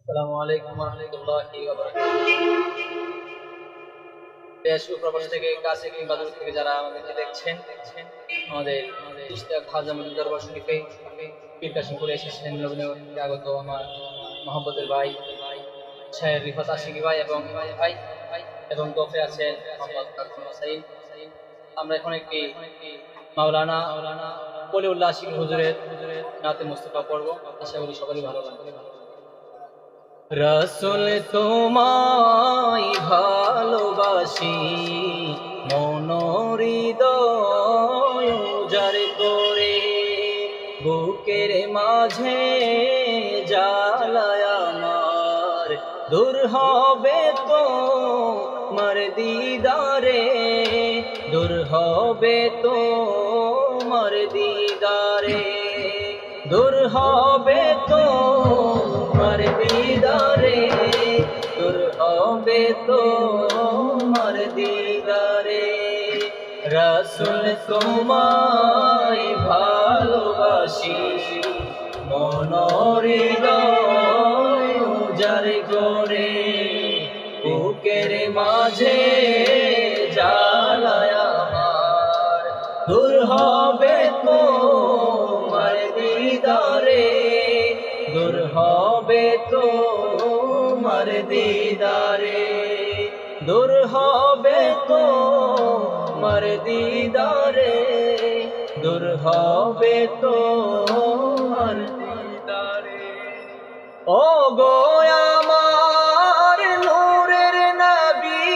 আসসালামু আলাইকুম ওয়া রাহমাতুল্লাহি ওয়া বারাকাতুহু। দেশ ও প্রবাস থেকে কাছে কিংবা দূর থেকে যারা আমাদেরকে দেখছেন, আমাদের ইশতিয়াক খাজা মজুমদার দরবার শরীফে পীর কাশিমপুরে এসেছেন লগ্নের থেকে আগত আমার মহব্বতের ভাই শাহের রিফাত আশিকি ভাই এবং ভাই এবং তোফে আছেন মোহাম্মদ কাকুন হোসাইন। আমরা এখন একটি মাওলানা ওলিউল্লাহ আশিকি হুজুরের নাতে মুস্তাফা পড়ব। আশা করি সবারই ভালো লাগবে। রাসূল তোমায় ভালোবাসি মন হৃদয় উজাড় করে, বুকের মাঝে জ্বালায় আমার দূর হবে তো মার দিদারে, দূর হবে তো মার দিদারে, দূর হবে তো মার দিদারে, দূর হবে তো মার দিদারে। রাসূল তোমায় ভালোবাসি মন হৃদয় উজাড় করে, বুকের মাঝে জ্বালায় আমার দূর হবে তো মার দিদারে, দূর হবে তো মার দিদারে, দূর হবে তো মার দিদারে, দূর হবে তো মার দিদারে। ও গো আমার নূরের নবী,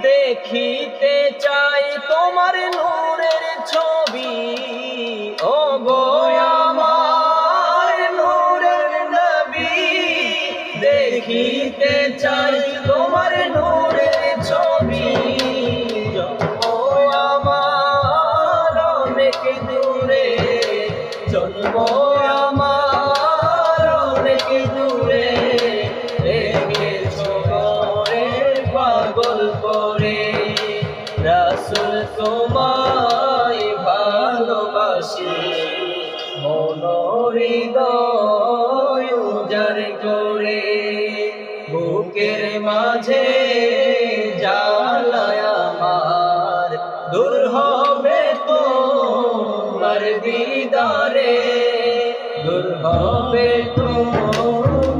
দেখিতে চাই তোমার নূরের ছবি। ও গো আমার নূরের নবী, দেখিতে চাই তোমার নূরের ছবি। জন্ম আমার অনেক দূরে, জন্ম আমার অনেক দূরে, রেখেছো ঘরে পাগল করে। রাসূল তোমায় ভালোবাসি মন হৃদয় উজাড় করে, বুকের মাঝে জ্বালায় আমার দূর হবে তো মার দিদারে, দূর হবে তো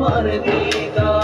মার দিদারে।